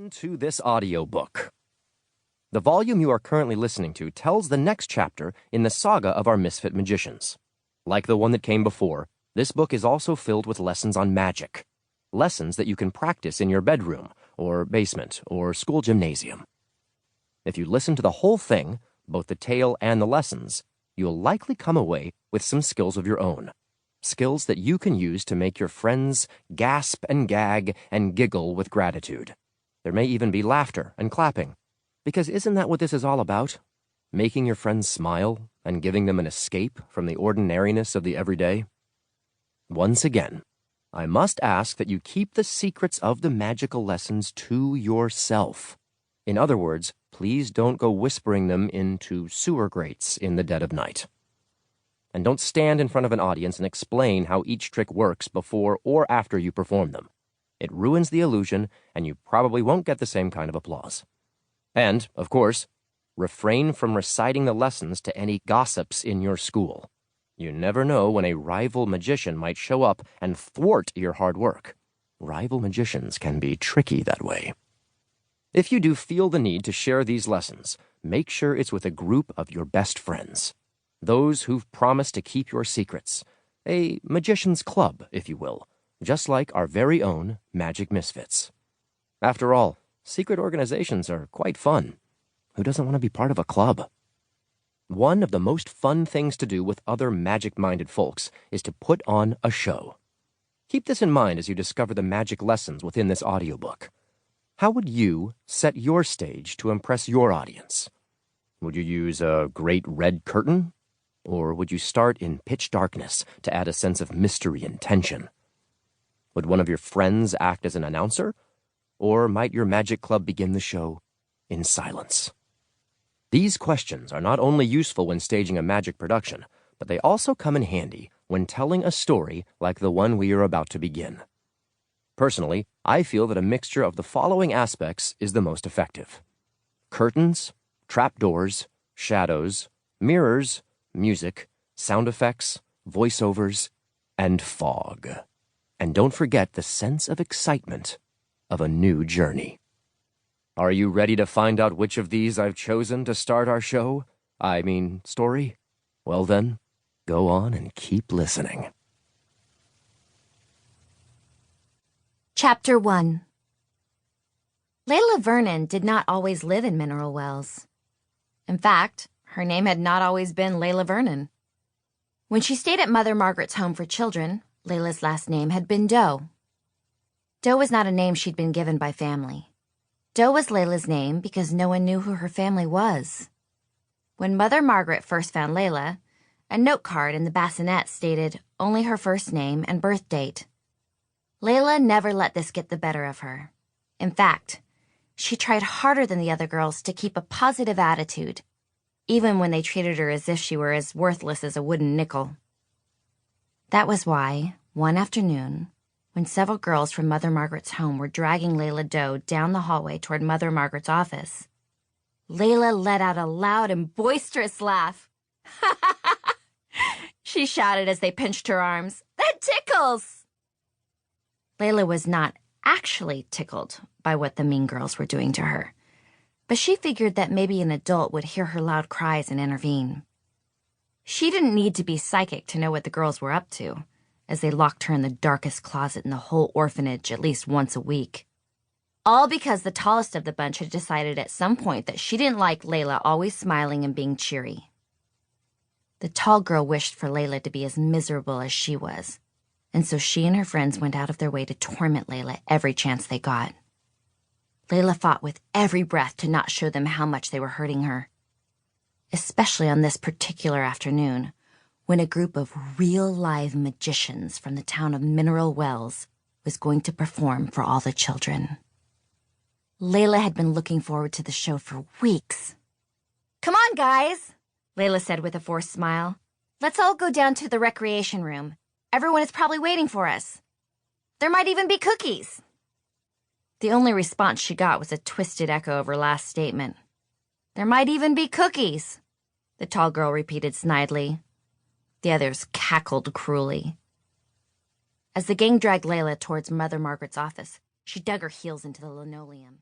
To this audiobook. The volume you are currently listening to tells the next chapter in the saga of our misfit magicians. Like the one that came before, this book is also filled with lessons on magic. Lessons that you can practice in your bedroom, or basement, or school gymnasium. If you listen to the whole thing, both the tale and the lessons, you'll likely come away with some skills of your own. Skills that you can use to make your friends gasp and gag and giggle with gratitude. There may even be laughter and clapping, because isn't that what this is all about? Making your friends smile and giving them an escape from the ordinariness of the everyday? Once again, I must ask that you keep the secrets of the magical lessons to yourself. In other words, please don't go whispering them into sewer grates in the dead of night. And don't stand in front of an audience and explain how each trick works before or after you perform them. It ruins the illusion, and you probably won't get the same kind of applause. And, of course, refrain from reciting the lessons to any gossips in your school. You never know when a rival magician might show up and thwart your hard work. Rival magicians can be tricky that way. If you do feel the need to share these lessons, make sure it's with a group of your best friends. Those who've promised to keep your secrets. A magician's club, if you will. Just like our very own Magic Misfits. After all, secret organizations are quite fun. Who doesn't want to be part of a club? One of the most fun things to do with other magic-minded folks is to put on a show. Keep this in mind as you discover the magic lessons within this audiobook. How would you set your stage to impress your audience? Would you use a great red curtain? Or would you start in pitch darkness to add a sense of mystery and tension? Would one of your friends act as an announcer? Or might your magic club begin the show in silence? These questions are not only useful when staging a magic production, but they also come in handy when telling a story like the one we are about to begin. Personally, I feel that a mixture of the following aspects is the most effective: curtains, trapdoors, shadows, mirrors, music, sound effects, voiceovers, and fog. And don't forget the sense of excitement of a new journey. Are you ready to find out which of these I've chosen to start our show? Story? Well then, go on and keep listening. Chapter 1. Leila Vernon did not always live in Mineral Wells. In fact, her name had not always been Leila Vernon. When she stayed at Mother Margaret's home for children, Leila's last name had been Doe. Doe was not a name she'd been given by family. Doe was Leila's name because no one knew who her family was. When Mother Margaret first found Leila, a note card in the bassinet stated only her first name and birth date. Leila never let this get the better of her. In fact, she tried harder than the other girls to keep a positive attitude, even when they treated her as if she were as worthless as a wooden nickel. That was why, one afternoon, when several girls from Mother Margaret's home were dragging Leila Doe down the hallway toward Mother Margaret's office, Leila let out a loud and boisterous laugh. She shouted as they pinched her arms, "That tickles!" Leila was not actually tickled by what the mean girls were doing to her, but she figured that maybe an adult would hear her loud cries and intervene. She didn't need to be psychic to know what the girls were up to, as they locked her in the darkest closet in the whole orphanage at least once a week. All because the tallest of the bunch had decided at some point that she didn't like Leila always smiling and being cheery. The tall girl wished for Leila to be as miserable as she was, and so she and her friends went out of their way to torment Leila every chance they got. Leila fought with every breath to not show them how much they were hurting her, especially on this particular afternoon, when a group of real live magicians from the town of Mineral Wells was going to perform for all the children. Leila had been looking forward to the show for weeks. "Come on, guys," Leila said with a forced smile. "Let's all go down to the recreation room. Everyone is probably waiting for us. There might even be cookies." The only response she got was a twisted echo of her last statement. "There might even be cookies," the tall girl repeated snidely. The others cackled cruelly. As the gang dragged Leila towards Mother Margaret's office, she dug her heels into the linoleum.